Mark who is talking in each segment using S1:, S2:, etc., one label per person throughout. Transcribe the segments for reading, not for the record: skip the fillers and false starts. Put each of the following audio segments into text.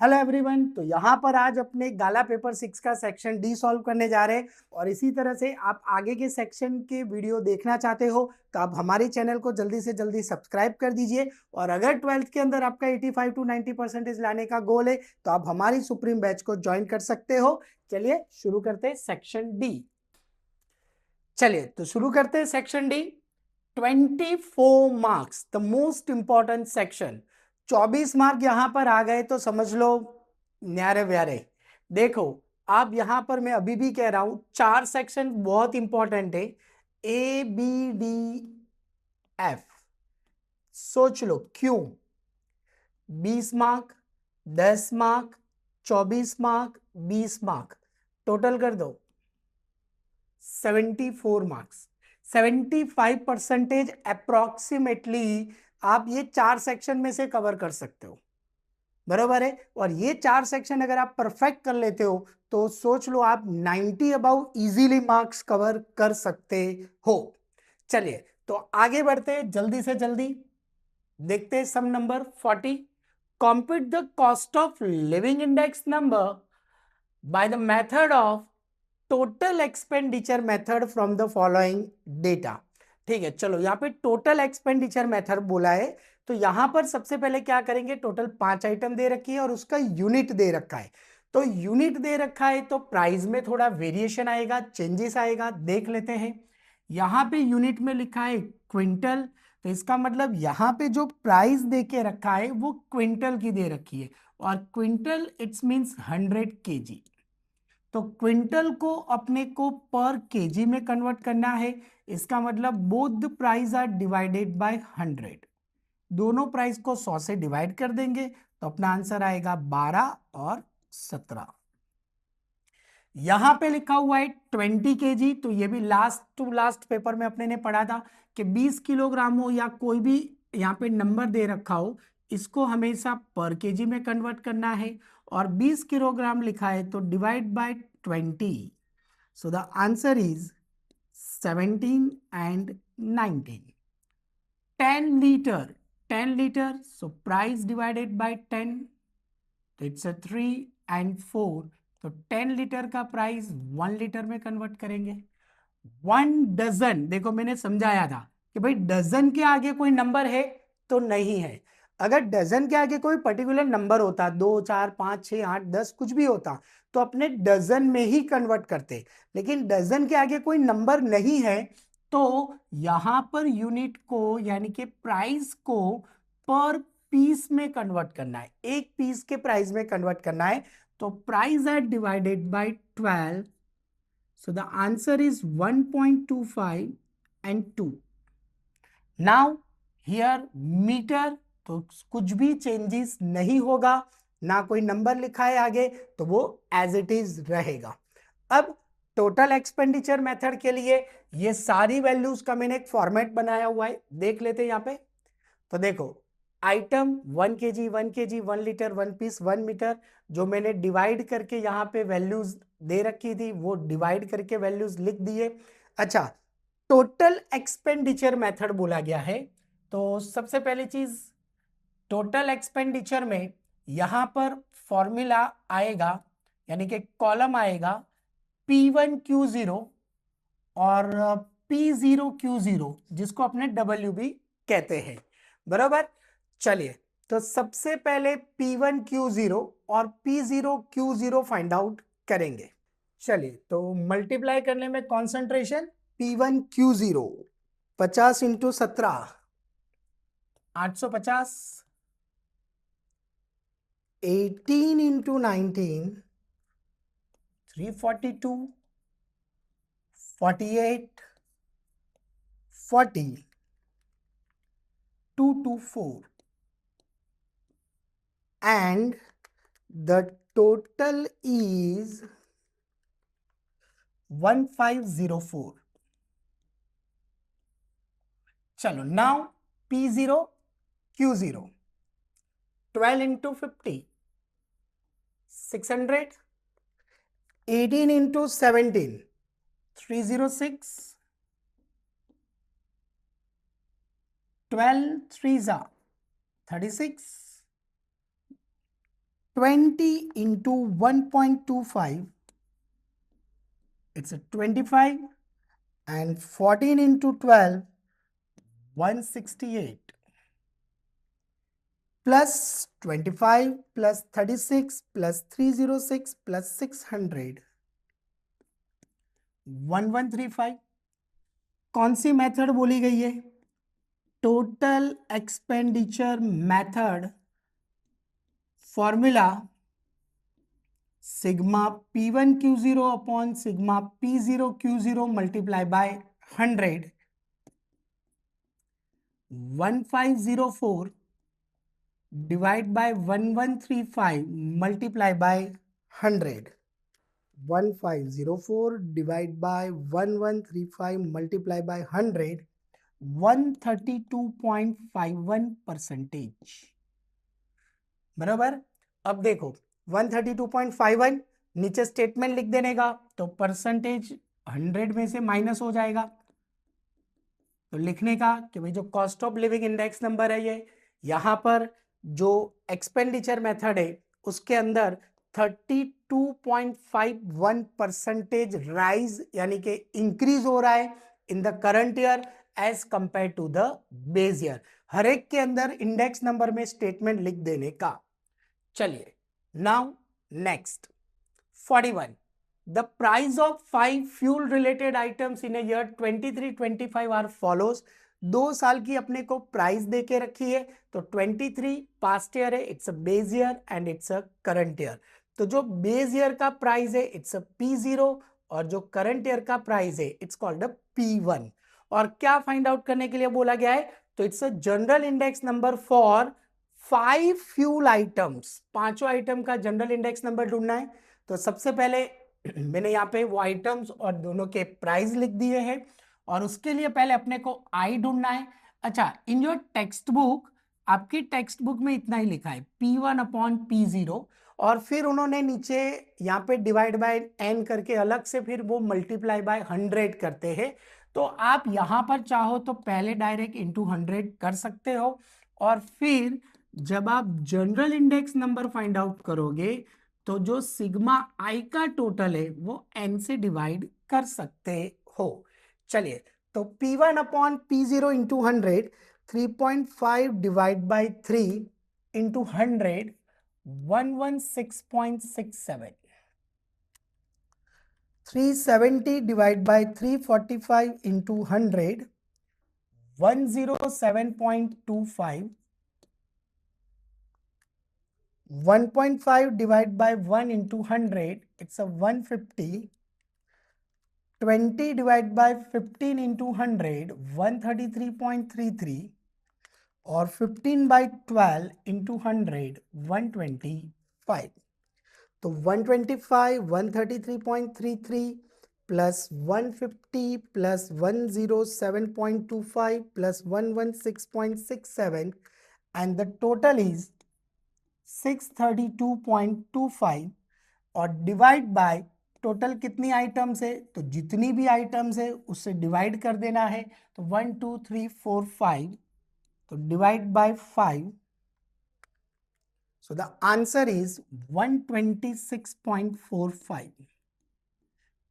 S1: Hello everyone. तो यहाँ पर आज अपने गाला पेपर 6 का सेक्शन डी सॉल्व करने जा रहे हैं और इसी तरह से आप आगे के सेक्शन के वीडियो देखना चाहते हो तो आप हमारे चैनल को जल्दी से जल्दी सब्सक्राइब कर दीजिए। और अगर 12th के अंदर आपका 85 to 90% लाने का गोल है तो आप हमारी सुप्रीम बैच को ज्वाइन कर सकते हो। चलिए शुरू करते हैं सेक्शन डी। चलिए तो शुरू करते हैं section D. 24 marks, the most important section. 24 mark यहां पर आ गए तो समझ लो न्यारे व्यारे। देखो आप यहां पर, मैं अभी भी कह रहा हूं, 4 सेक्शन बहुत इंपॉर्टेंट है। A B D F. सोच लो क्यों। 20 mark, 10 mark, 24 mark, 20 mark, total कर दो 74 मार्क्स। 75% अप्रोक्सीमेटली आप ये 4 सेक्शन में से कवर कर सकते हो, बरोबर है। और ये 4 सेक्शन अगर आप परफेक्ट कर लेते हो तो सोच लो आप 90 अबाउ इजीली मार्क्स कवर कर सकते हो। चलिए तो आगे बढ़ते हैं जल्दी से जल्दी। देखते हैं sum number 40। Compute the cost of living index number by the method of total expenditure method from the following data. ठीक है, चलो यहाँ पे टोटल एक्सपेंडिचर मेथड बोला है तो यहां पर सबसे पहले क्या करेंगे, टोटल 5 आइटम दे रखी है और उसका यूनिट दे रखा है। तो यूनिट दे रखा है तो प्राइस में थोड़ा वेरिएशन आएगा, चेंजेस आएगा, देख लेते हैं। यहां पे यूनिट में लिखा है क्विंटल, तो इसका मतलब यहां पे जो प्राइस दे के रखा है वो क्विंटल की दे रखी है और क्विंटल इट्स मींस 100 kg। तो क्विंटल को अपने को पर केजी में कन्वर्ट करना है। इसका मतलब both the price are divided by 100। दोनों प्राइस को 100 से डिवाइड कर देंगे तो अपना आंसर आएगा 12 और 17। यहां पे लिखा हुआ है 20 kg, तो ये भी लास्ट टू लास्ट पेपर में अपने ने पढ़ा था कि 20 किलोग्राम हो या कोई भी यहाँ पे नंबर दे रखा हो, इसको हमेशा पर केजी में कन्वर्ट करना है। और 20 किलोग्राम लिखा है तो divide by 20। So the answer is 17 and 19। 10 litre, 10 litre, so price divided by 10, तो इट्स अ 3 एंड 4। तो 10 लीटर का प्राइस 1 लीटर में कन्वर्ट करेंगे। 1 डजन, देखो मैंने समझाया था कि भाई डजन के आगे कोई नंबर है तो नहीं है। अगर डजन के आगे कोई पर्टिकुलर नंबर होता, 2 4 5 6 8 10 कुछ भी होता, तो अपने डजन में ही कन्वर्ट करते। लेकिन डजन के आगे कोई नंबर नहीं है तो यहां पर यूनिट को यानी कि प्राइस को पर पीस में कन्वर्ट करना है, एक पीस के प्राइस में कन्वर्ट करना है। तो price are divided by 12। So the answer is 1.25 and 2. Now here meter, तो कुछ भी चेंजेस नहीं होगा, ना कोई नंबर लिखा है आगे, तो वो एज इट इज रहेगा। अब टोटल एक्सपेंडिचर मेथड के लिए ये सारी वैल्यूज का मैंने एक फॉर्मेट बनाया हुआ है, देख लेते हैं यहाँ पे। तो देखो item 1 kg, 1 kg, 1 litre, 1 piece, 1 metre, जो मैंने डिवाइड करके यहाँ पे वैल्यूज दे रखी थी वो डिवाइड करके वैल्यूज लिख दिए। अच्छा, टोटल एक्सपेंडिचर मेथड बोला गया है तो सबसे पहली चीज टोटल एक्सपेंडिचर में यहां पर फॉर्मूला आएगा यानी कि कॉलम आएगा P1Q0 और P0Q0, जिसको अपने डब्ल्यू भी कहते हैं, बराबर। चलिए तो सबसे पहले P1Q0 और P0Q0 फाइंड आउट करेंगे। चलिए तो मल्टीप्लाई करने में concentration, P1Q0 50 into 17 850, 18 into 19 342, 48, 40, 224, and the total is 1504। चलो now P0Q0 12 into 50 600, 18 into 17 306, 12 3 36, 20 into 1.25, it's a 25, and 14 into 12, 168, plus 25 plus 36 plus 306 plus 600, 1135. कौन सी मेथड बोली गई है? Total expenditure method, formula sigma P1 Q0 upon sigma P0 Q0 multiply by 100, 1504 divide by 1135 multiply by 100, 1504 divide by 1135 multiply by 100, 132.51%। बराबर। अब देखो 132.51, नीचे statement लिख देने का, तो परसेंटेज 100 में से माइनस हो जाएगा, तो लिखने का कि भाई जो cost of living index number है ये, यहां पर जो एक्सपेंडिचर मेथड है उसके अंदर 32.51% राइज यानी कि इंक्रीज हो रहा है in the current year as compare to the base year. हर एक के अंदर इंडेक्स नंबर में स्टेटमेंट लिख देने का। चलिए now next 41, the price of 5 fuel related items in year 23-25 are follows. 2 साल की अपने को प्राइस दे के रखी है, तो 23 पास्ट ईयर है, it's a base year and it's a current year. तो जो बेस ईयर का प्राइस है इट्स अ P0 और जो करंट ईयर का प्राइस है इट्स कॉल्ड अ P1। और क्या फाइंड आउट करने के लिए बोला गया है? तो it's a general index number for 5 fuel items. 5 item का जनरल इंडेक्स नंबर ढूंढना है। तो सबसे पहले मैंने यहाँ पे वो आइटम्स और दोनों के प्राइस लिख दिए हैं, और उसके लिए पहले अपने को आई ढूंढना है। अच्छा, इन योर टेक्स्ट बुक, आपकी टेक्स्ट बुक में इतना ही लिखा है P1 अपॉन P0, और फिर उन्होंने नीचे यहाँ पे डिवाइड बाय n करके अलग से फिर वो मल्टीप्लाई बाय 100 करते हैं। तो आप यहाँ पर चाहो तो पहले डायरेक्ट इंटू 100 कर सकते हो, और फिर जब आप general index number find out करोगे तो जो सिग्मा आई का टोटल है वो n से डिवाइड कर सकते हो। चलिए, तो P1 upon P0 into 100, 3.5 divide by 3 into 100, 116.67, 370 divide by 345 into 100, 107.25, 1.5 divided by 1 into 100, it's a 150. 20 divided by 15 into 100, 133.33, और 15 by 12 into 100, 125. तो 125, 133.33 plus 150 plus 107.25 plus 116.67, and the total is 632.25, और डिवाइड बाय टोटल कितनी items है, तो जितनी भी items है उससे डिवाइड कर देना है। तो 1 2 3 4 5, तो divide by 5, so the answer is 126.45।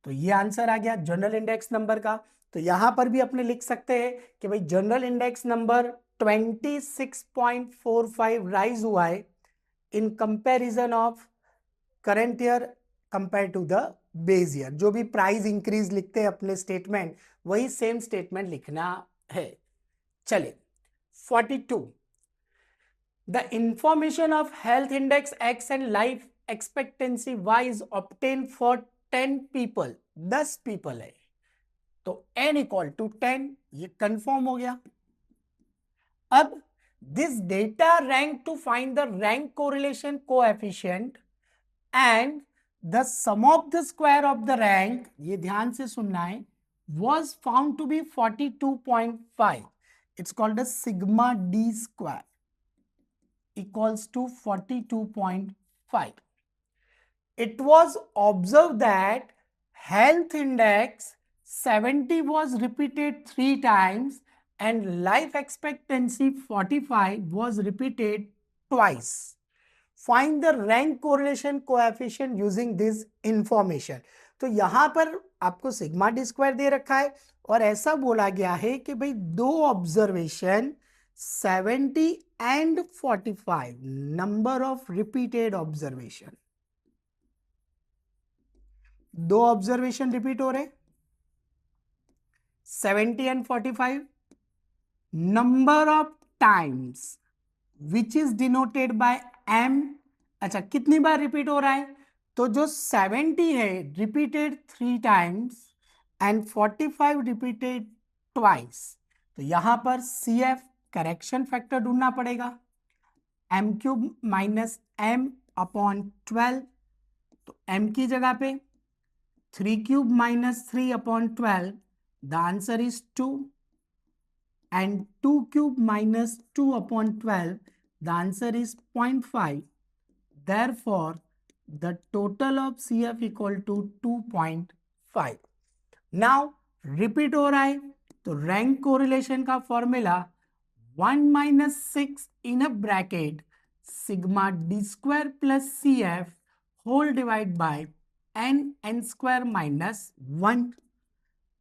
S1: तो ये आंसर आ गया जनरल इंडेक्स नंबर का। तो यहां पर भी अपने लिख सकते हैं कि भाई जनरल इंडेक्स नंबर 26.45 राइज हुआ है in comparison of current year compare to the base year. जो भी प्राइस इंक्रीज लिखते हैं अपने स्टेटमेंट, वही सेम स्टेटमेंट लिखना है। चलिए 42, the information of health index X and life expectancy Y is obtain for 10 people. 10 people है, तो n इक्वल टू 10, ये कंफर्म हो गया। अब this data rank to find the rank correlation coefficient and the sum of the square of the rank, ये ध्यान से सुनना है, was found to be 42.5. It's called a sigma d square equals to 42.5. It was observed that health index 70 was repeated 3 times and life expectancy 45 was repeated twice. Find the rank correlation coefficient using this information. तो यहां पर आपको sigma D square दे रखा है और ऐसा बोला गया है कि भाई दो observation 70 and 45 number of repeated observation, दो ऑब्जर्वेशन रिपीट हो रहे 70 and 45, number of times which is denoted by M. अच्छा कितनी बार रिपीट हो रहा है, तो जो 70 है repeated 3 times and 45 repeated twice, तो यहां पर सी एफ करेक्शन फैक्टर ढूंढना पड़ेगा, M cube minus M upon 12, तो एम की जगह पे 3 cube minus 3 upon 12, the answer is 2, and 2 cube minus 2 upon 12, the answer is 0.5. Therefore, the total of CF equal to 2.5. Now, repeat हो रहा है, तो रैंक कोरिलेशन का formula 1 minus 6 in a bracket sigma d square plus CF whole divide by n square minus 1.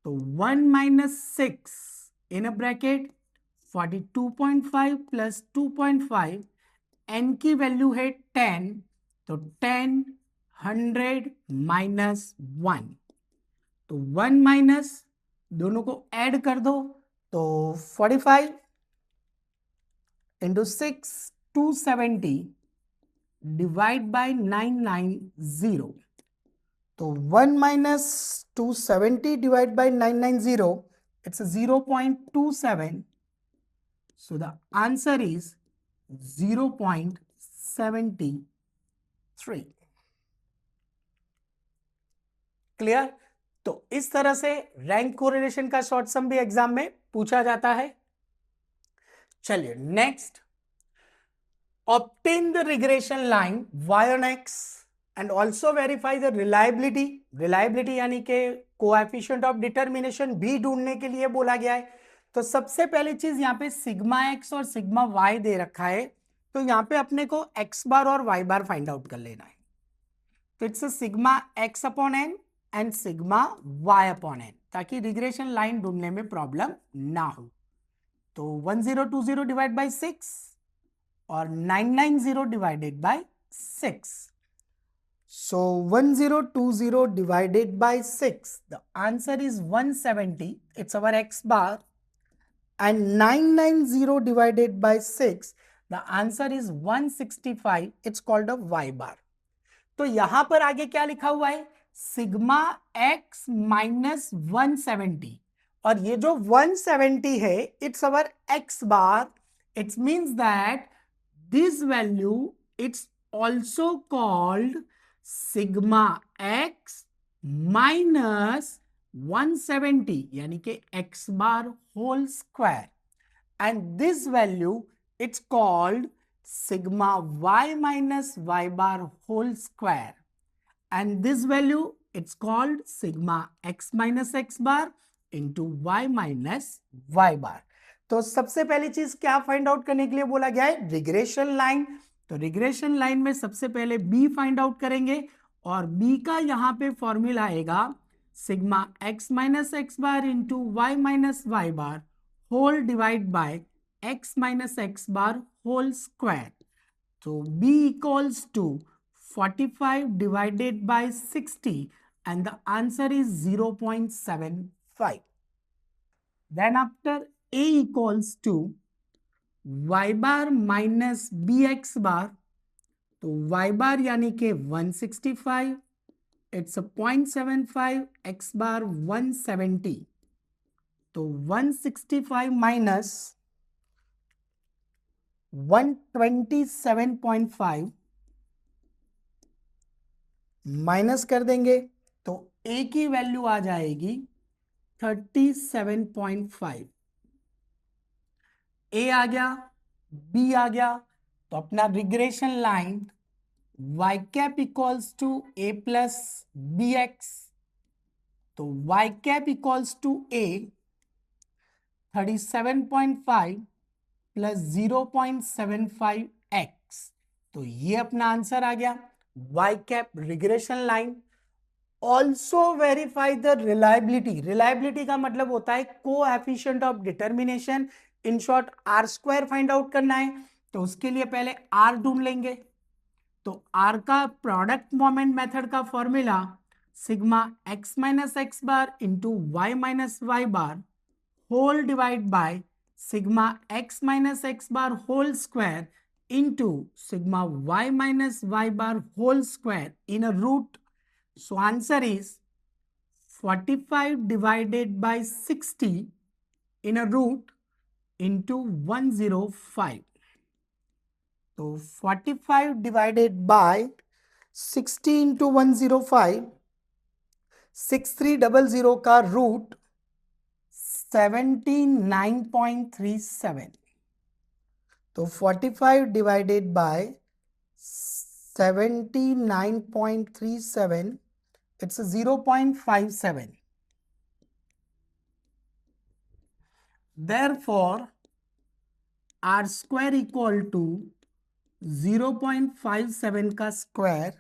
S1: तो 1 minus 6 in a bracket 42.5 plus 2.5, n की value है 10, तो 10 100 minus 1, तो 1 माइनस दोनों को ऐड कर दो, तो 45 इंटू 6 270 डिवाइड बाय 990, तो 1 minus 270 divided by 990, it's a 0.27. So the answer is 0.73. Clear? तो इस तरह से रैंक कोरिलेशन का शॉर्ट सम भी एग्जाम में पूछा जाता है। चलिए next, obtain the regression line y on x and also verify the reliability। reliability यानी कि coefficient of determination भी ढूंढने के लिए बोला गया है। तो सबसे पहली चीज यहाँ पे सिग्मा x और सिग्मा y दे रखा है, तो यहाँ पे अपने को x बार और y बार फाइंड आउट कर लेना है। तो it's sigma x upon N and sigma y upon N, ताकि रिग्रेशन लाइन ढूंढने में प्रॉब्लम ना हो। तो 1020 डिवाइड बाई 6 और 990 divided by 6. So 1020 divided by 6, the answer is 170, it's our x bar, and 990 divided by 6, the answer is 165, it's called a y bar. तो यहां पर आगे क्या लिखा हुआ है, सिग्मा x माइनस 170, और ये जो 170 है it's our x bar, it's means that this value it's also called sigma x minus 170 यानी कि x bar whole square, and this value it's called sigma y minus y bar whole square, and this value it's called sigma x minus x bar into y minus y bar. तो सबसे पहली चीज क्या find out करने के लिए बोला गया है, रिग्रेशन लाइन। तो रिग्रेशन लाइन में सबसे पहले b फाइंड आउट करेंगे, और b का यहाँ पे फॉर्मूला आएगा sigma x minus X bar into Y minus Y bar whole divide by x minus X bar whole square. तो b equals to 45 divided by 60, and the answer is 0.75. Then after a equals to y bar minus bx bar, तो y bar यानी कि 165, it's a 0.75, x bar 170, तो 165 minus 127.5 minus कर देंगे, तो a की value आ जाएगी 37.5। a आ गया, b आ गया, तो अपना regression line y cap equals to a plus B X, तो y cap equals to a 37.5 plus 0.75 x, तो ये अपना आंसर आ गया y cap regression line. Also verify the reliability. Reliability का मतलब होता है coefficient of determination, in short R square find out करना है। तो उसके लिए पहले आर ढूंढ लेंगे। तो आर का प्रोडक्ट मोमेंट मेथड का formula sigma X minus X bar into Y minus Y bar whole divide by sigma X minus X bar whole square into sigma y minus y bar whole square in a root. So answer is 45 divided by 60 in a root into 105. So 45 divided by 60 into 105, 6300 का root 79.37। तो 45 divided by 79.37, it's 0.57। Therefore, r square equal to 0.57 का square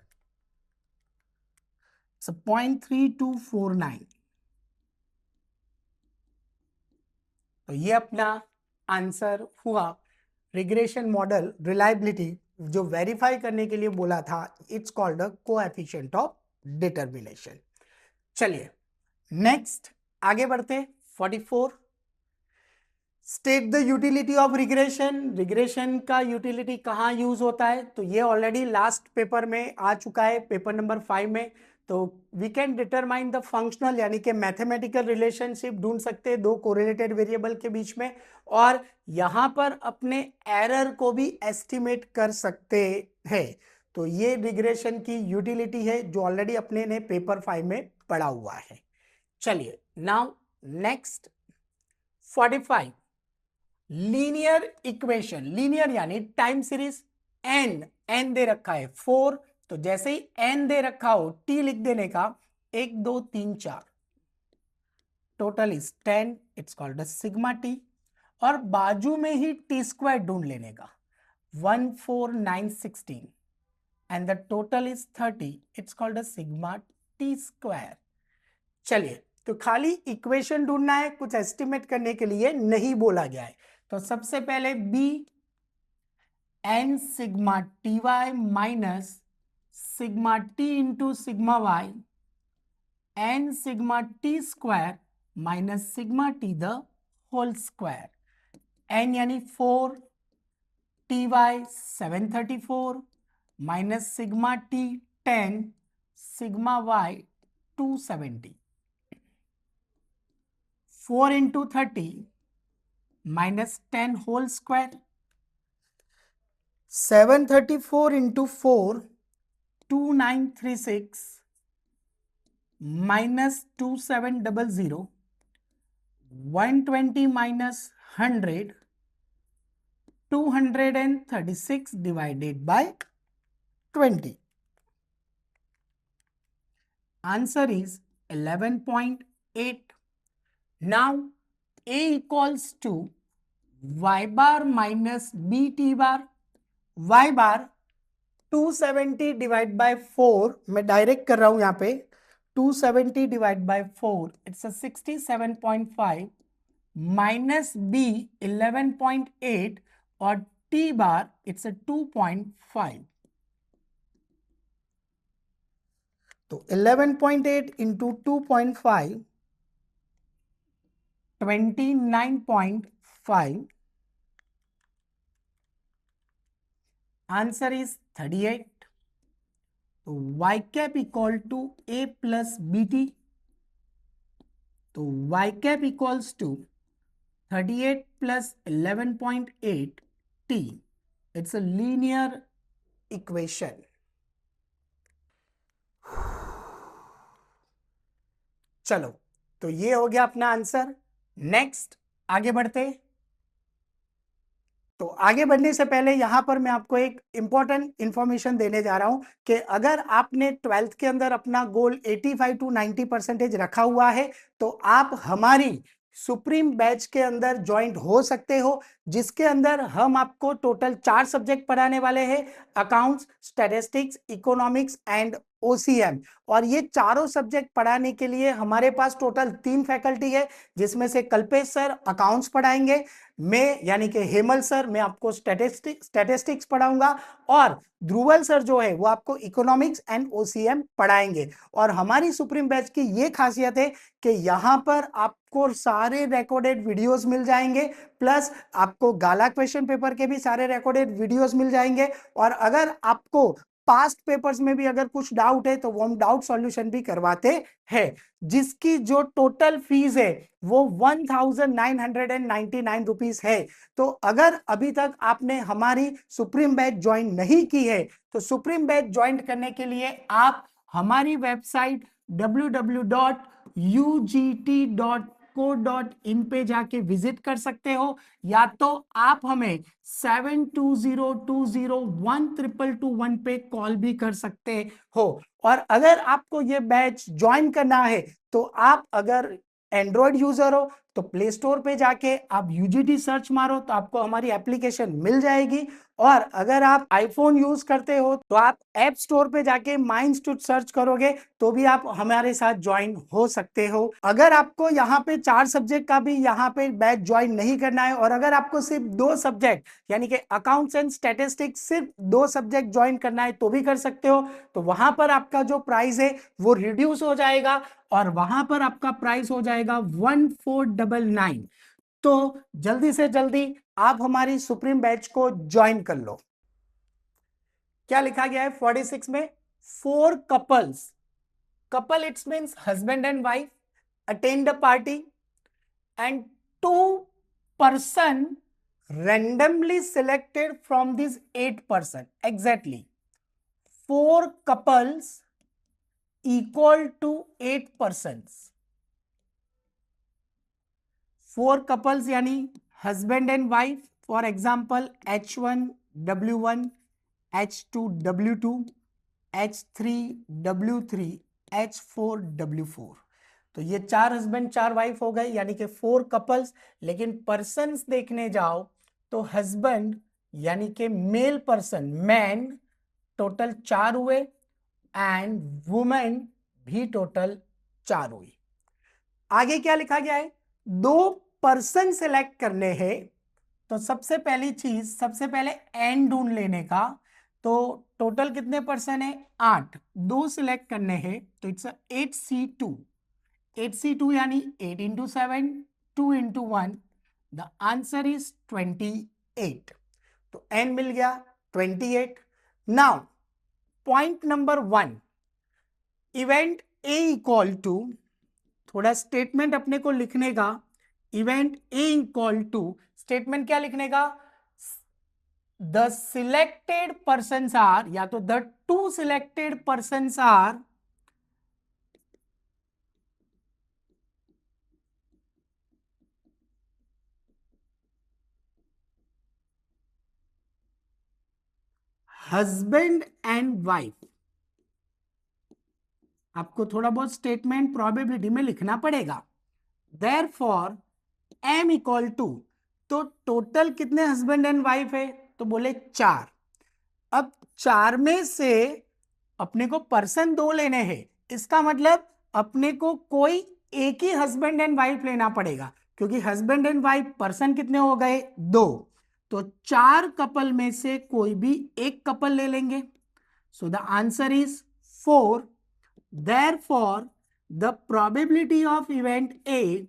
S1: 0.3249। तो ये अपना answer हुआ। Regression model reliability जो verify करने के लिए बोला था, it's called coefficient of determination. चलिए नेक्स्ट आगे बढ़ते। 44 state the utility of regression. Regression का यूटिलिटी कहाँ यूज होता है? तो ये ऑलरेडी लास्ट पेपर में आ चुका है, पेपर नंबर 5 में। तो we can determine the functional यानी कि मैथमेटिकल रिलेशनशिप ढूंढ सकते हैं दो कोरिलेटेड वेरिएबल के बीच में, और यहां पर अपने एरर को भी एस्टिमेट कर सकते हैं। तो ये रिग्रेशन की यूटिलिटी है जो ऑलरेडी अपने ने पेपर 5 में पढ़ा हुआ है। चलिए now next 45 linear equation. Linear यानी टाइम सीरीज। एन दे रखा है 4, तो जैसे ही एन दे रखा हो टी लिख देने का 1 2 3 4, total is 10, it's called sigma T. और बाजू में ही टी स्क्वायर ढूंढ लेने का 14916 and the total is 30, it's called sigma T square. चलिए तो खाली इक्वेशन ढूंढना है, कुछ एस्टिमेट करने के लिए नहीं बोला गया है। तो सबसे पहले B N sigma T Y minus sigma T into sigma Y N sigma T square minus sigma T the whole square. N यानी 4, T Y 734 minus sigma T 10, sigma Y 270। 4 into 30 minus 10 whole square, 734 into 4, 2936 minus 2700, 120 minus 100, 236 divided by 20. Answer is 11.8. Now A equals to y bar minus bt bar। y bar 270 divide by 4, मैं direct कर रहा हूं यहां पे, 270 divide by 4 it's 67.5 minus b 11.8 और t bar it's 2.5। तो 11.8 into 2.5 29.5, answer is 38। तो y cap equal to a plus B T. तो y cap equals to 38 plus 11.8 t, it's a linear equation. चलो तो ये हो गया अपना आंसर। नेक्स्ट आगे बढ़ते। तो आगे बढ़ने से पहले यहां पर मैं आपको एक इंपॉर्टेंट इंफॉर्मेशन देने जा रहा हूं कि अगर आपने 12th के अंदर अपना गोल 85 to 90% रखा हुआ है तो आप हमारी सुप्रीम बैच के अंदर ज्वाइंट हो सकते हो, जिसके अंदर हम आपको टोटल 4 सब्जेक्ट पढ़ाने वाले हैं, accounts, statistics, economics and OCM. और ये चारों सब्जेक्ट पढ़ाने के लिए हमारे पास टोटल 3 फैकल्टी है, जिसमें से कल्पेश सर अकाउंट्स पढ़ाएंगे, मैं यानी कि हेमल सर मैं आपको स्टैटिस्टिक्स पढ़ाऊंगा, और ध्रुवल सर जो है वो आपको इकोनॉमिक्स एंड ओसीएम पढ़ाएंगे। और हमारी सुप्रीम बैच की ये खासियत है कि यहाँ पर आपको सारे रिकॉर्डेड वीडियोस मिल जाएंगे, प्लस आपको गाला क्वेश्चन पेपर के भी सारे रिकॉर्डेड वीडियोस मिल जाएंगे। और अगर आपको पास्ट पेपर्स में भी अगर कुछ डाउट है तो वो हम डाउट सॉल्यूशन भी करवाते हैं, जिसकी जो टोटल फीस है वो 1999 रुपीस है। तो अगर अभी तक आपने हमारी सुप्रीम बैच ज्वाइन नहीं की है तो सुप्रीम बैच ज्वाइन करने के लिए आप हमारी वेबसाइट www.ugt.co.in पे जाके विजिट कर सकते हो, या तो आप हमें 7202012221 पे कॉल भी कर सकते हो। और अगर आपको ये बैच ज्वाइन करना है तो आप अगर एंड्रॉयड यूजर हो तो प्ले स्टोर पे जाके आप यूजीटी सर्च मारो तो आपको हमारी एप्लीकेशन मिल जाएगी, और अगर आप आईफोन यूज करते हो तो आप ऐप स्टोर पे जाके माई इंस्टीट्यूट सर्च करोगे तो भी आप हमारे साथ ज्वाइन हो सकते हो। अगर आपको यहाँ पे 4 सब्जेक्ट का भी यहाँ पे बैच ज्वाइन नहीं करना है, और अगर आपको सिर्फ 2 सब्जेक्ट यानी कि अकाउंट्स एंड स्टैटिस्टिक्स सिर्फ 2 सब्जेक्ट ज्वाइन करना है तो भी कर सकते हो। तो वहां पर आपका जो प्राइस है वो रिड्यूस हो जाएगा, और वहां पर आपका प्राइस हो जाएगा 1499। तो जल्दी से जल्दी आप हमारी सुप्रीम बैच को ज्वाइन कर लो। क्या लिखा गया है 46 में? 4 couples, couple it's means husband and wife, attend the party, and 2 person randomly selected from these 8 person. Exactly 4 couples equal to 8 persons. 4 couples यानी husband and wife, for example H1 W1, H2 W2, H3 W3, H4 W4। तो ये 4 husband 4 wife हो गए यानी कि 4 couples. लेकिन persons देखने जाओ तो हस्बैंड यानी कि मेल पर्सन मैन टोटल 4 हुए, एंड वुमेन भी टोटल 4 हुई। आगे क्या लिखा गया है? 2 पर्सन सिलेक्ट करने हैं, तो सबसे पहली चीज सबसे पहले एन ढूंढ लेने का। तो टोटल कितने पर्सन है? 8, 2 सिलेक्ट करने हैं तो इट्स 8C2। 8C2 यानी 8 into 7, 2 into 1, the answer is 28। तो n मिल गया 28। Now point number 1, event A equal to, थोड़ा स्टेटमेंट अपने को लिखने का। Event A equal to, statement क्या लिखने का? द सिलेक्टेड पर्सन्स आर, या तो the 2 selected persons are husband and wife. आपको थोड़ा बहुत स्टेटमेंट प्रोबेबिलिटी में लिखना पड़ेगा। देयरफॉर m इक्वल टू, तो टोटल कितने हस्बैंड एंड वाइफ है? तो बोले 4। अब 4 में से अपने को पर्सन 2 लेने हैं, इसका मतलब अपने को कोई एक ही हस्बैंड एंड वाइफ लेना पड़ेगा, क्योंकि हस्बैंड एंड वाइफ पर्सन कितने हो गए? 2। तो 4 कपल में से कोई भी एक कपल ले लेंगे। सो the answer is 4। Therefore, the probability of event A,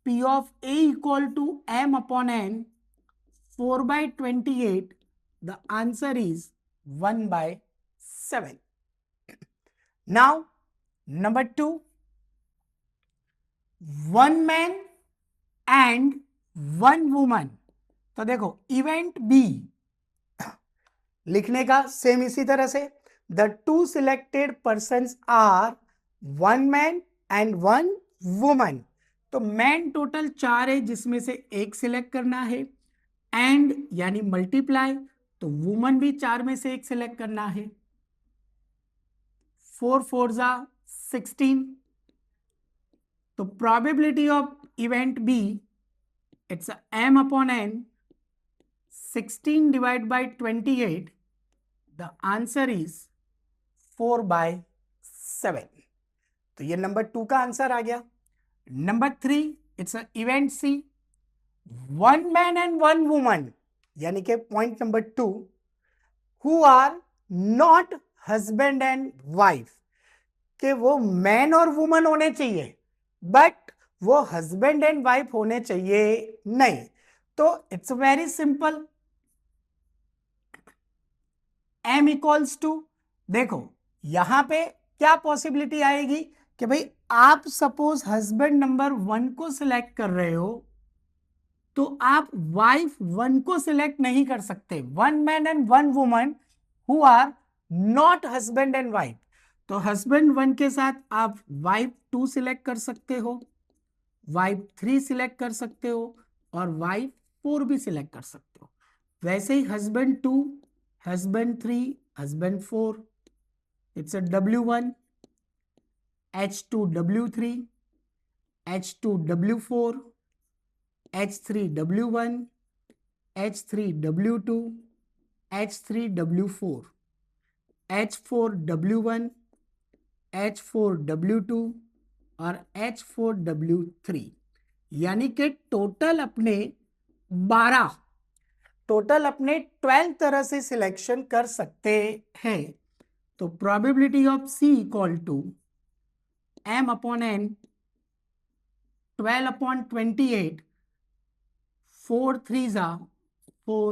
S1: P of A equal to m upon n, 4/28, the answer is 1/7. Now, number 2, 1 man and 1 woman। तो देखो इवेंट बी लिखने का सेम इसी तरह से, the 2 selected persons are 1 man and 1 woman। तो man total 4 है जिसमें से एक सिलेक्ट करना है, एंड यानी मल्टीप्लाई, तो वुमन भी 4 में से एक सिलेक्ट करना है। 4 4 जा 16, तो probability of event B, it's m upon n, 16 divide by 28, the answer is 4/7। तो ये नंबर 2 का आंसर आ गया। Number 3, it's event C, 1 man and 1 woman, यानी कि point number 2, who are not husband and wife, कि वो मैन और वुमन होने चाहिए बट वो हस्बैंड एंड वाइफ होने चाहिए नहीं। तो it's very simple, m equals to, देखो यहां पे क्या पॉसिबिलिटी आएगी कि भाई आप सपोज हस्बैंड नंबर 1 को सिलेक्ट कर रहे हो तो आप वाइफ 1 को सिलेक्ट नहीं कर सकते। 1 man and 1 woman who are not husband and wife, तो हस्बैंड 1 के साथ आप वाइफ 2 सिलेक्ट कर सकते हो, वाइफ 3 सिलेक्ट कर सकते हो और वाइफ 4 भी सिलेक्ट कर सकते हो। वैसे ही husband 2, husband 3, husband 4, it's a W1, H2 W3, H2 W4, H3 W1, H3 W2, H3 W4, H4 W1, H4 W2 और H4 W3, यानी कि टोटल अपने 12 तरह से सिलेक्शन कर सकते हैं। तो probability of C equal to m upon n, 12 upon 28, 4 3 जा 4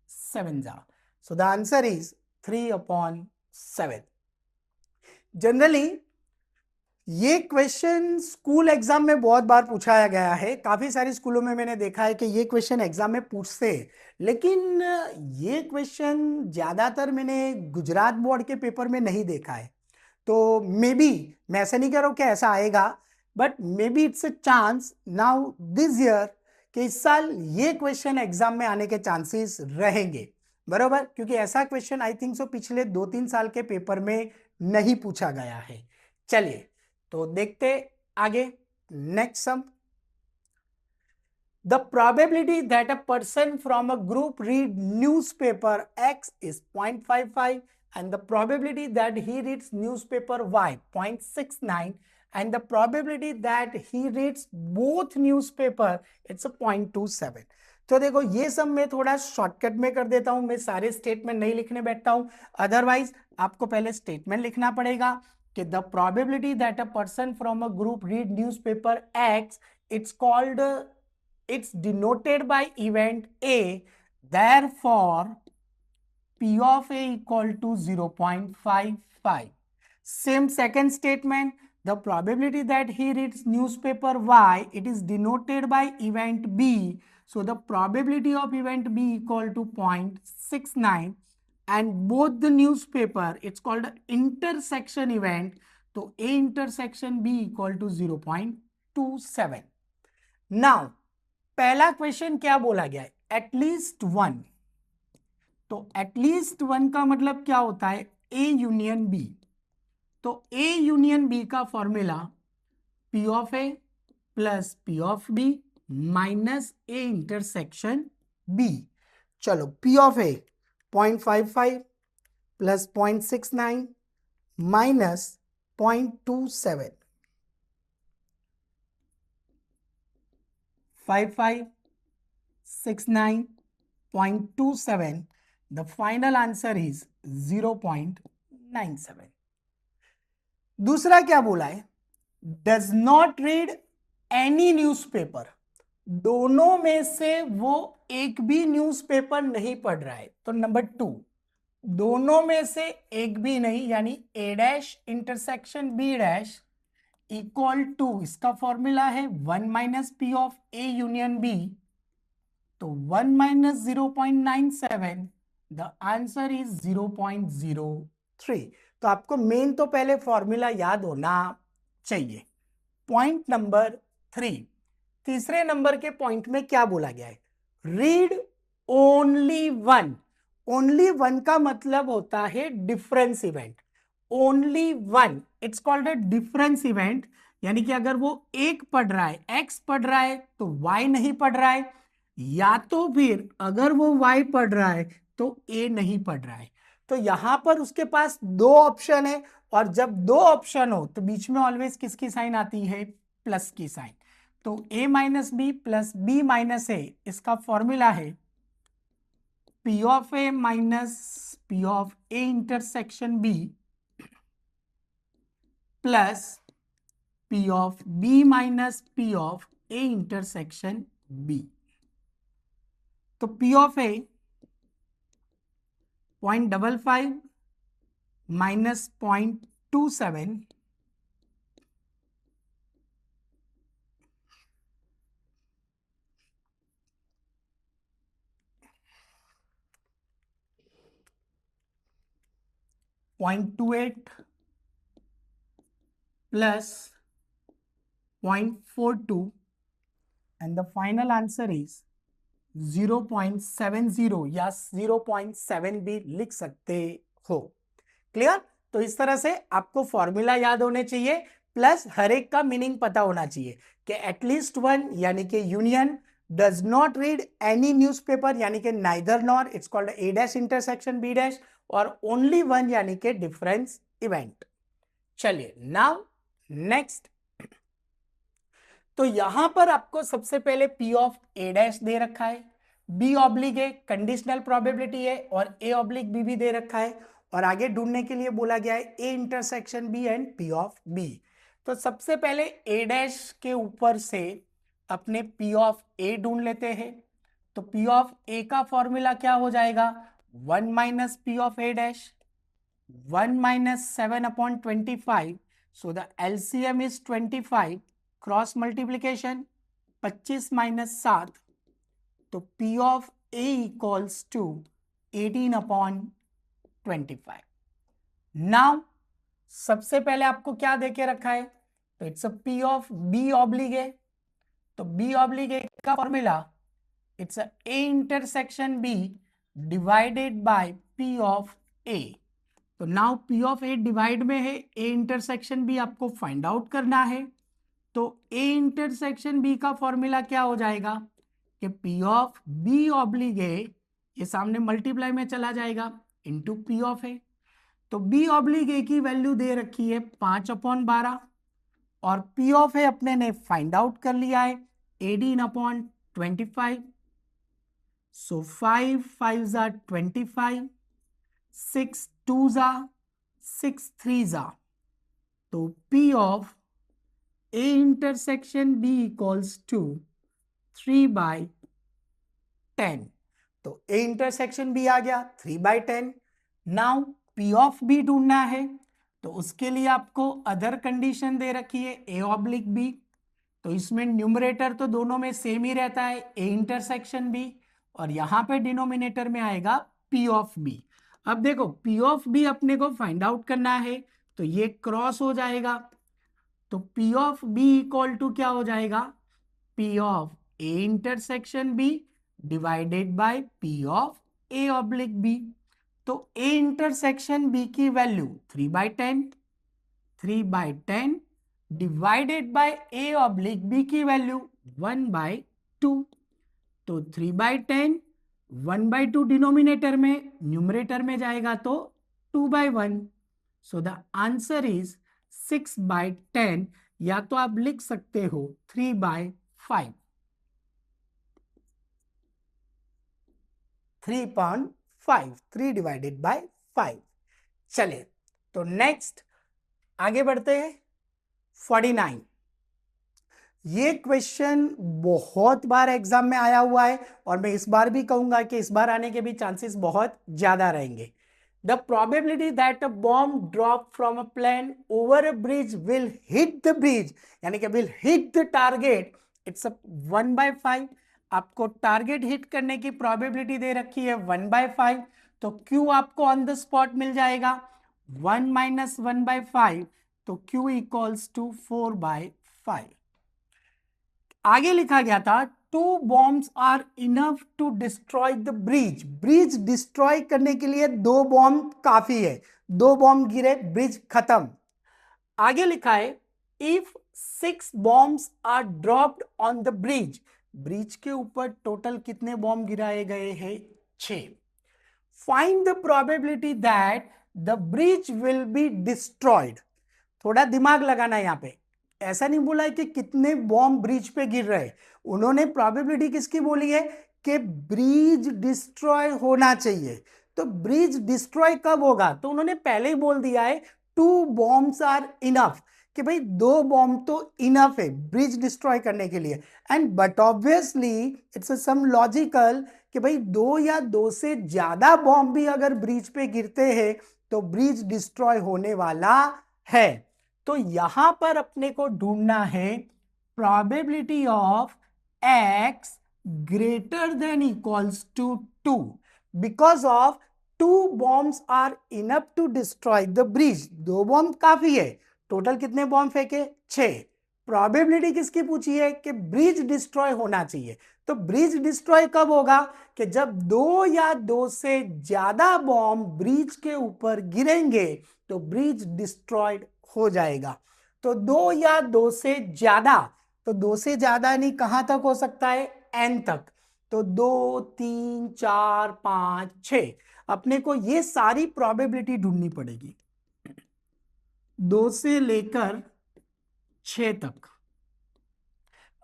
S1: 7 जा, so the answer is 3/7। Generally ये क्वेश्चन स्कूल एग्जाम में बहुत बार पूछाया गया है, काफी सारे स्कूलों में मैंने देखा है कि ये क्वेश्चन एग्जाम में पूछते हैं, लेकिन ये क्वेश्चन ज्यादातर मैंने गुजरात बोर्ड के पेपर में नहीं देखा है। तो मे बी, मैं ऐसा नहीं कह रहा हूं कि ऐसा आएगा, but may be it's a chance now this year कि इस साल ये क्वेश्चन एग्जाम में आने के चांसेस रहेंगे, बरोबर, क्योंकि ऐसा क्वेश्चन आई थिंक सो पिछले 2-3 साल के पेपर में नहीं पूछा गया है। चलिए तो देखते आगे, next sum. The probability that a person from a group read newspaper X is 0.55 and the probability that he reads newspaper Y 0.69 and the probability that he reads both newspaper it's a 0.27। तो देखो ये सब मैं थोड़ा shortcut में कर देता हूं, मैं सारे स्टेटमेंट नहीं लिखने बैठता हूं, अदरवाइज आपको पहले स्टेटमेंट लिखना पड़ेगा कि the probability that a person from a group read newspaper X, it's called it's denoted by event A, therefore P of A equal to 0.55। Same second statement, the probability that he reads newspaper Y, it is denoted by event B, so the probability of event B equal to 0.69 and both the newspaper, it's called intersection event, so A intersection B equal to 0.27। Now पहला question क्या बोला गया है, at least 1, तो at least 1 का मतलब क्या होता है, ए यूनियन बी। तो ए यूनियन बी का formula P of A plus P of B minus A intersection B. चलो P of A 0.55 plus 0.69 minus 0.27, 55 69 0.27, the final answer is 0.97। दूसरा क्या बोला है, does not read any newspaper, दोनों में से वो एक भी न्यूज़पेपर नहीं पढ़ रहा है। तो नंबर 2, दोनों में से एक भी नहीं, यानी A dash intersection B dash equal to, इसका फॉर्मूला है 1 minus P of A union B, तो 1 माइनस 0.97, द आंसर इज 0.03। तो आपको मेन तो पहले फॉर्मूला याद होना चाहिए। पॉइंट नंबर 3, तीसरे नंबर के पॉइंट में क्या बोला गया है, read only one. Only one का मतलब होता है difference event, only one, it's called a difference event, यानी कि अगर वो 1 पढ़ रहा है, x पढ़ रहा है, तो y नहीं पढ़ रहा है, या तो फिर अगर वो y पढ़ रहा है तो a नहीं पढ़ रहा है। तो यहां पर उसके पास 2 ऑप्शन है, और जब 2 ऑप्शन हो तो बीच में ऑलवेज किसकी साइन आती है? प्लस की साइन। तो a minus B plus B minus A, इसका फॉर्मूला है p of a minus p of a intersection b plus p of b minus p of a intersection b। तो p of a 0.55 minus 0.27 0.28 plus 0.42 and the final answer is 0.70 या 0.7 भी लिख सकते हो। Clear? तो इस तरह से आपको फॉर्मूला याद होने चाहिए, प्लस हर एक का मीनिंग पता होना चाहिए कि एटलीस्ट वन यानी कि union, does not read any newspaper यानी कि neither nor, it's called A dash intersection B dash, और ओनली वन यानी कि डिफरेंस इवेंट। चलिए नाउ नेक्स्ट। तो यहां पर आपको सबसे पहले P ऑफ A डैश दे रखा है, B oblique A conditional probability है, और A ऑब्लिक B भी दे रखा है, और आगे ढूंढने के लिए बोला गया है A intersection B and P of B। तो सबसे पहले A डैश के ऊपर से अपने P ऑफ A ढूंढ लेते हैं। तो P ऑफ A का फॉर्मूला क्या हो जाएगा? 1 minus P of A dash, 1 minus 7 upon 25. So the LCM is 25. Cross multiplication 25 minus 7, तो P of A equals to 18 upon 25। Now सबसे पहले आपको क्या देके रखा है? तो it's a P of B oblique A. तो B ऑब्लिक ए का formula it's a A intersection B divided by P of A। तो now P of A divide में है, A इंटरसेक्शन B आपको फाइंड आउट करना है। तो A intersection B का फॉर्मूला क्या हो जाएगा कि P of B oblique A, ये सामने मल्टीप्लाई में चला जाएगा, इंटू P ऑफ A। तो B ऑब्लिक A की वैल्यू दे रखी है 5/12, और P ऑफ A अपने ने फाइंड आउट कर लिया है 18/25। सो 5 5 जा 25, 6 2 जा 6 3 जा, तो P of A intersection B equals to 3/10। तो A इंटरसेक्शन B आ गया 3/10। नाउ P ऑफ B ढूंढना है, तो उसके लिए आपको अदर कंडीशन दे रखी है A ऑब्लिक B। तो इसमें न्यूमरेटर तो दोनों में सेम ही रहता है, A इंटरसेक्शन B, और यहां पे डिनोमिनेटर में आएगा P ऑफ B। अब देखो P ऑफ B अपने को फाइंड आउट करना है, तो ये क्रॉस हो जाएगा, तो P of B equal to क्या हो जाएगा? P of A intersection B divided by P of A oblique B। तो A इंटरसेक्शन B की value 3/10, 3/10 divided by A oblique B की वैल्यू 1/2। तो 3/10, 1/2 डिनोमिनेटर में, न्यूमरेटर में जाएगा तो 2/1। सो द आंसर इज 6/10, या तो आप लिख सकते हो 3/5, 3/5, 3 डिवाइडेड बाय 5। चलिए तो नेक्स्ट आगे बढ़ते हैं। 49, ये क्वेश्चन बहुत बार एग्जाम में आया हुआ है, और मैं इस बार भी कहूंगा कि इस बार आने के भी चांसेस बहुत ज्यादा रहेंगे। The probability that a bomb drop from a plane over a bridge will hit the bridge, यानी कि will hit the target, it's 1/5। आपको टारगेट हिट करने की प्रोबेबिलिटी दे रखी है 1/5, तो Q आपको ऑन द स्पॉट मिल जाएगा 1 माइनस 1/5, तो Q इक्वल्स टू 4/5। आगे लिखा गया था 2 bombs are enough to destroy the bridge, bridge destroy करने के लिए 2 बॉम्ब काफी है, 2 बॉम्ब गिरे ब्रिज खत्म। आगे लिखा है if 6 bombs are dropped on the bridge. Bridge के ऊपर टोटल कितने बॉम्ब गिराए गए हैं? 6. Find the probability that the bridge will be destroyed. थोड़ा दिमाग लगाना है यहां पे, ऐसा नहीं बोला है कि कितने बॉम्ब ब्रिज पे गिर रहे हैं, उन्होंने प्रोबेबिलिटी किसकी बोली है कि ब्रिज डिस्ट्रॉय होना चाहिए। तो ब्रिज डिस्ट्रॉय कब होगा? तो उन्होंने पहले ही बोल दिया है 2 बॉम्ब्स आर इनफ, कि भाई 2 बॉम्ब तो इनफ है ब्रिज डिस्ट्रॉय करने के लिए। And but obviously it's some logical कि भाई 2 या 2 से ज्यादा बॉम्ब भी अगर ब्रिज पे गिरते हैं तो ब्रिज डिस्ट्रॉय होने वाला है। तो यहां पर अपने को ढूंढना है probability of x greater than equals to 2, because of 2 bombs are enough to destroy the bridge. 2 bomb काफी है, टोटल कितने बॉम्ब फेंके? 6। प्रोबेबिलिटी किसकी पूछी है कि ब्रिज डिस्ट्रॉय होना चाहिए। तो ब्रिज डिस्ट्रॉय कब होगा? कि जब 2 या 2 से ज्यादा बॉम्ब ब्रिज के ऊपर गिरेंगे तो ब्रिज डिस्ट्रॉयड हो जाएगा। तो 2 या 2 से ज्यादा, तो 2 से ज्यादा नहीं कहां तक हो सकता है? n तक। तो 2, 3, 4, 5, 6, अपने को ये सारी प्रोबेबिलिटी ढूंढनी पड़ेगी 2 से लेकर 6 तक।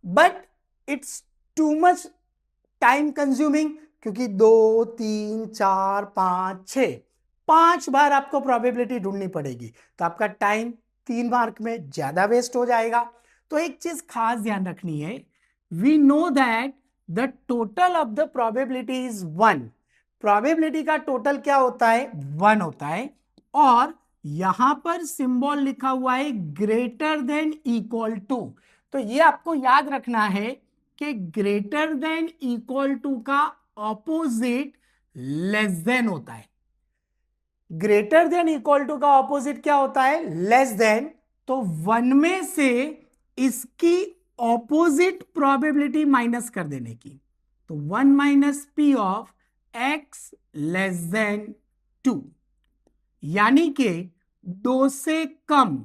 S1: But it's too much time consuming, क्योंकि 2, 3, 4, 5, 6, 5 बार आपको प्रोबेबिलिटी ढूंढनी पड़ेगी, तो आपका टाइम 3 मार्क में ज्यादा वेस्ट हो जाएगा। तो एक चीज खास ध्यान रखनी है, we know that the total of the probability is 1। Probability का टोटल क्या होता है? 1 होता है। और यहां पर सिंबल लिखा हुआ है ग्रेटर देन इक्वल टू। तो ये आपको याद रखना है कि ग्रेटर देन इक्वल टू का ऑपोजिट लेस देन होता है। ग्रेटर देन इक्वल टू का ऑपोजिट क्या होता है? Less than. तो 1 में से इसकी ऑपोजिट प्रोबेबिलिटी माइनस कर देने की, तो 1 minus P of x less than 2, यानी कि 2 से कम।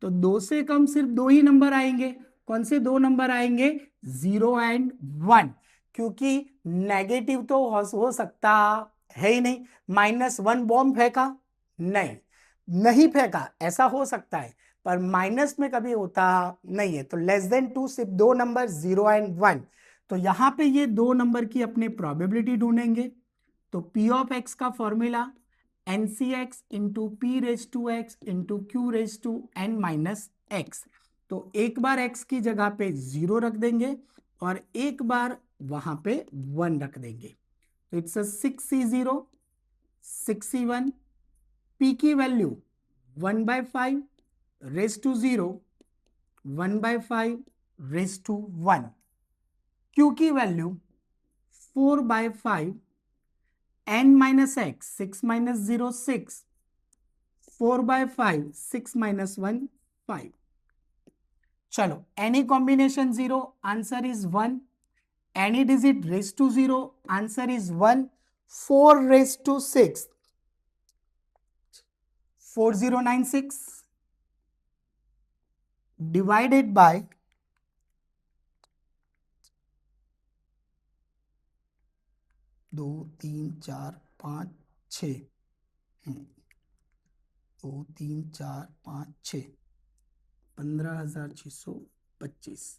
S1: तो 2 से कम सिर्फ 2 ही नंबर आएंगे। कौन से 2 नंबर आएंगे? 0 एंड 1, क्योंकि नेगेटिव तो हो सकता है ही नहीं। -1 बॉम्ब फेंका? नहीं, नहीं फेंका, ऐसा हो सकता है, पर माइनस में कभी होता नहीं है। तो लेस देन 2 सिर्फ 2 नंबर 0 एंड 1। तो यहां पे ये 2 नंबर की अपने प्रोबेबिलिटी ढूंढेंगे। तो P ऑफ x का formula NCx into P raise to X into Q raise to n minus X. तो एक बार x की जगह पे 0 रख देंगे और एक बार वहां पे 1 रख देंगे। तो इट्स 6C0 6C1। p की value 1/5 raise to 0 1/5 raise to 1। q की value 4/5 n minus X 6 minus 0 6 4/5 6 minus 1 5। चलो any combination 0, answer is 1। Any digit raise to 0, answer is 1। 4 raise to 6 4096 divided by 2 3 4 5 6 2 3 4 5 6 15,625।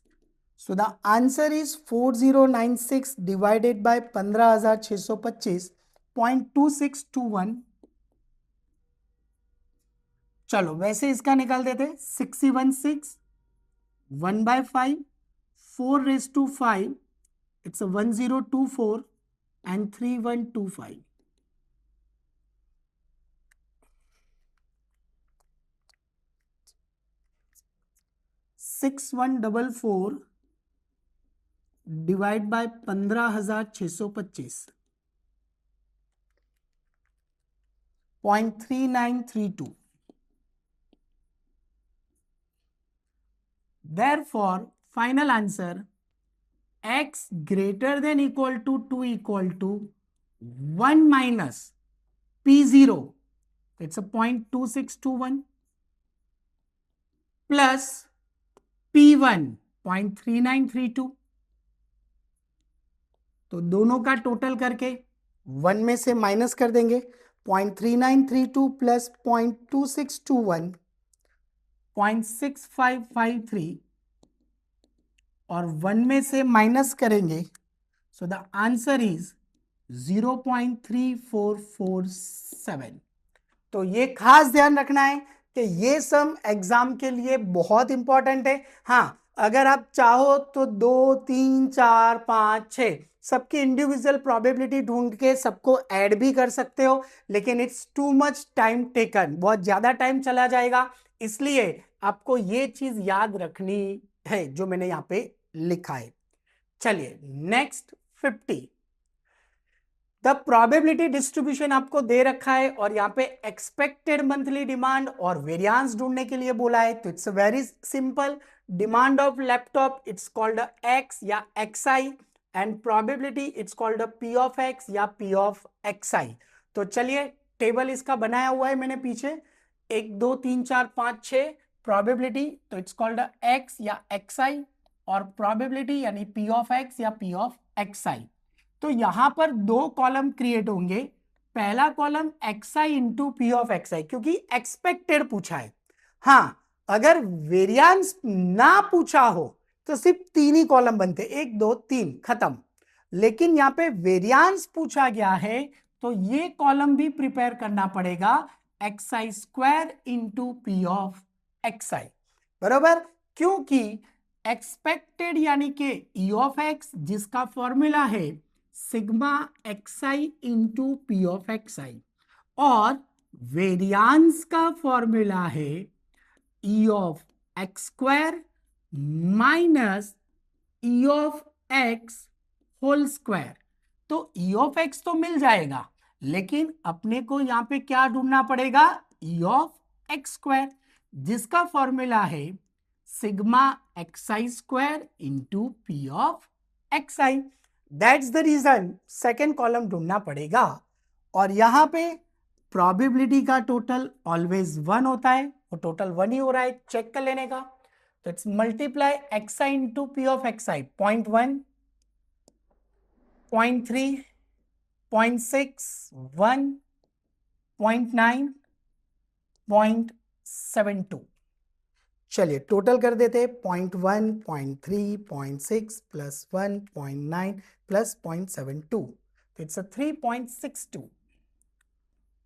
S1: So the answer is 4096 divided by 15,625 0.2621। चलो वैसे इसका निकाल देते। 616 1/5 4 raised to 5, it's a 1024 and 3125। 6144 divide by 15,625 0.3932। Therefore, final answer x greater than equal to 2 equal to 1 minus P0, it's a 0.2621 plus P1 0.3932, तो दोनों का total करके 1 में से माइनस कर देंगे, 0.3932 प्लस 0.2621 0.6553 और 1 में से माइनस करेंगे, सो द आंसर इज 0.3447। तो ये खास ध्यान रखना है कि ये सम एग्जाम के लिए बहुत इंपॉर्टेंट है। हाँ, अगर आप चाहो तो 2, 3, 4, 5, 6 सबकी इंडिविजुअल प्रोबेबिलिटी ढूंढ के सबको ऐड भी कर सकते हो, लेकिन it's too much time taken, बहुत ज्यादा टाइम चला जाएगा। इसलिए आपको ये चीज याद रखनी है जो मैंने यहां पे लिखा है। चलिए नेक्स्ट 50। द प्रोबेबिलिटी डिस्ट्रीब्यूशन आपको दे रखा है और यहाँ पे एक्सपेक्टेड मंथली डिमांड और वेरिएंस ढूंढने के लिए बोला है। तो it's very simple, demand of laptop it's called X या X I and probability it's called P of X या पी ऑफ एक्सआई। तो चलिए टेबल इसका बनाया हुआ है मैंने पीछे, 1 2 3 4 5 6 प्रोबेबिलिटी, तो इट्स कॉल्ड एक्स या एक्सआई और प्रोबेबिलिटी यानी पी ऑफ एक्स या पी ऑफ एक्सआई। तो यहां पर दो कॉलम क्रिएट होंगे, पहला column XI into P of XI, क्योंकि एक्सपेक्टेड पूछा है। हाँ, अगर वेरिएंस ना पूछा हो तो सिर्फ 3 ही कॉलम बनते, 1 2 3 खत्म। लेकिन यहां पे वेरिएंस पूछा गया है तो ये कॉलम भी प्रिपेयर करना पड़ेगा, X I square into P of X I, बरोबर। क्योंकि एक्सपेक्टेड यानी कि ई ऑफ एक्स जिसका फॉर्मूला है sigma X I into P of X I और वेरिएंस का फॉर्मूला है E of X square minus E of X whole square. तो ई ऑफ एक्स तो मिल जाएगा, लेकिन अपने को यहां पे क्या ढूंढना पड़ेगा, ई ऑफ एक्स स्क्वायर जिसका फॉर्मूला है sigma X I square into P of X I. That's the reason second column ढूंढना पड़ेगा। और यहां पे प्रोबेबिलिटी का टोटल ऑलवेज 1 होता है, वो टोटल 1 ही हो रहा है, चेक कर लेने का। तो it's multiply XI into P of XI, 0.1 0.3 0.6 1 0.9 0.72। चलिए टोटल कर देते हैं, 0.1 0.3 0.6 प्लस 1 0.9 प्लस 0.72, तो इट्स 3.62।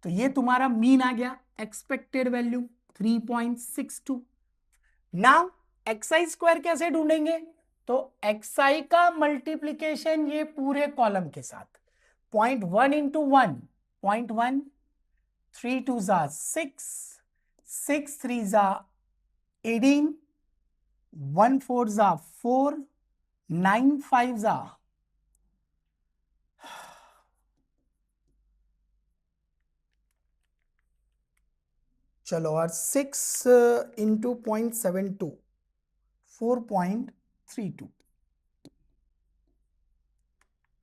S1: तो ये तुम्हारा मीन आ गया, expected value 3.62। Now XI square कैसे ढूंढेंगे, तो एक्सआई का मल्टीप्लीकेशन ये पूरे कॉलम के साथ, 0.1 इंटू 1 0.1, 3 2 जा 6, 6 3 जा 18, 1 4 जा 4, 9 5 जा, चलो, और 6 into 0.72 4.32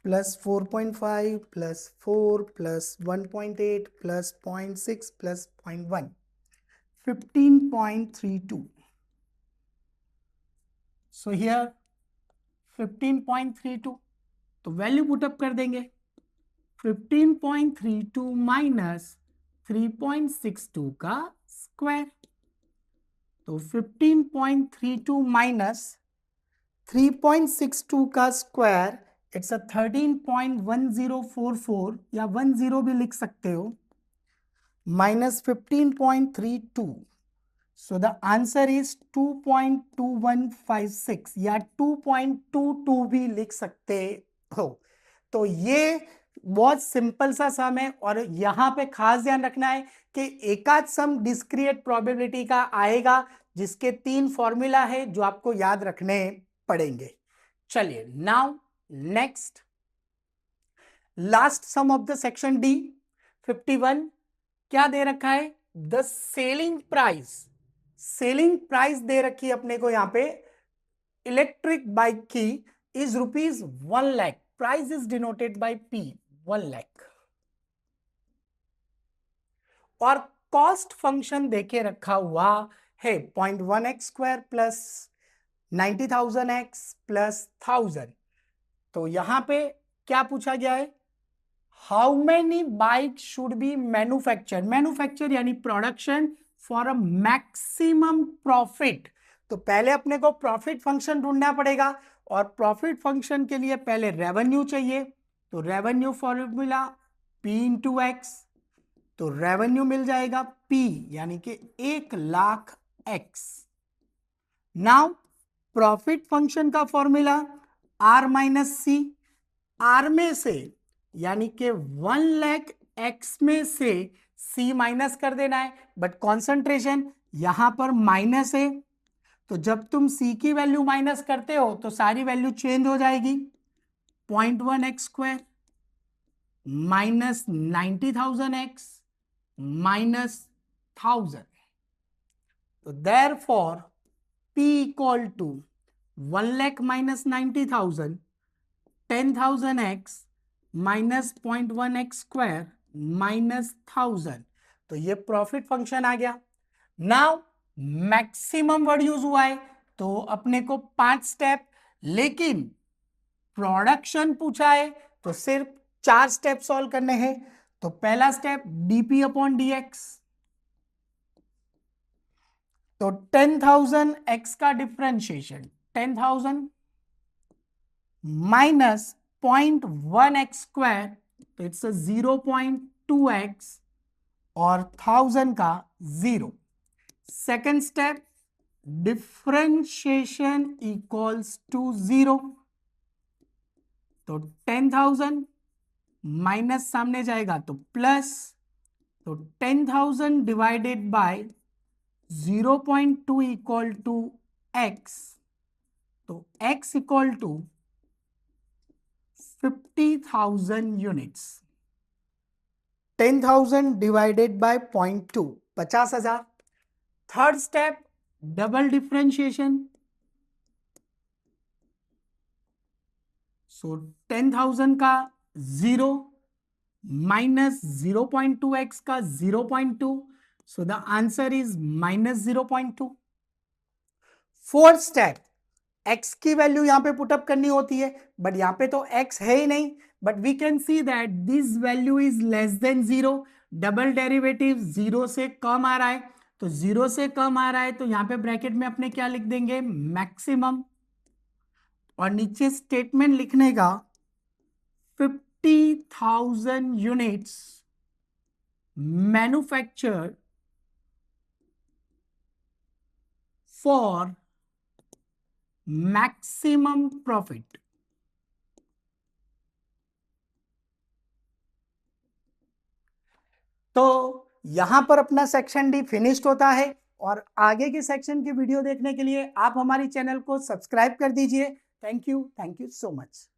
S1: plus 4.5 plus 4 plus 1.8 plus 0.6 plus 0.1 15.32। So here 15.32, तो वैल्यू पुटअप कर देंगे, 15.32 माइनस 3.62 का स्क्वायर, तो 15.32 माइनस 3.62 का स्क्वायर इट्स 13.1044 या 10 भी लिख सकते हो, minus 15.32, so the answer is 2.2156 या 2.22 भी लिख सकते हो। तो ये बहुत सिंपल सा सम है और यहां पे खास ध्यान रखना है कि एकाध सम डिस्क्रिएट प्रोबेबिलिटी का आएगा जिसके 3 फॉर्मूला है जो आपको याद रखने पड़ेंगे। चलिए now next last sum of the section D 51। क्या दे रखा है, द सेलिंग प्राइस दे रखी है अपने को यहां पे इलेक्ट्रिक बाइक की is rupees 1 lakh, price is denoted by P 1 lakh, और कॉस्ट फंक्शन देके रखा हुआ है 0.1 x square plus 90,000x plus 1000। तो यहां पे क्या पूछा गया है, how many bike should be manufacture यानी production for a maximum profit. तो पहले अपने को प्रॉफिट फंक्शन ढूंढना पड़ेगा, और प्रॉफिट फंक्शन के लिए पहले रेवेन्यू चाहिए। तो revenue formula P into x, तो रेवेन्यू मिल जाएगा P यानी कि 1,00,000 एक्स। नाउ प्रॉफिट फंक्शन का फॉर्मूला R माइनस सी, R में से यानी कि 1,00,000 एक्स में से C माइनस कर देना है, बट कॉन्सेंट्रेशन यहां पर माइनस है, तो जब तुम C की वैल्यू माइनस करते हो तो सारी वैल्यू चेंज हो जाएगी। 0.1 x square minus 90,000 X minus 1000। तो therefore P equal to 1,00,000 minus 90,000, 10,000 X minus 0.1 x square minus 1000। तो ये प्रॉफिट फंक्शन आ गया। नाउ मैक्सिमम वर्ड यूज हुआ है, तो अपने को 5 स्टेप, लेकिन प्रोडक्शन पूछा है तो सिर्फ 4 स्टेप सॉल्व करने हैं। तो पहला स्टेप dp अपॉन dx, तो 10,000 x का डिफरेंशिएशन 10,000 माइनस 0.1 एक्स स्क्वायर, तो इट्स 0.2 एक्स, और 1000 का 0। Second step differentiation equals to 0, तो 10,000 माइनस सामने जाएगा तो प्लस, तो 10,000 divided by 0.2 equal to X, तो x equal to 50,000 units. 10,000 divided by 0.2 50,000। Third step double differentiation, so 10,000 का 0 माइनस 0.2 एक्स का 0.2, so the answer is minus 0.2। Fourth step x की value यहां पे पुटअप करनी होती है, बट यहां पे तो x है ही नहीं, but we can see that this value is less than 0। Double derivative 0 से कम आ रहा है, तो 0 से कम आ रहा है तो यहां पे ब्रैकेट में अपने क्या लिख देंगे, मैक्सिमम, और नीचे स्टेटमेंट लिखने का 50,000 units manufactured for maximum profit. तो यहां पर अपना सेक्शन डी फिनिश्ड होता है, और आगे के सेक्शन की वीडियो देखने के लिए आप हमारी चैनल को सब्सक्राइब कर दीजिए। Thank you so much.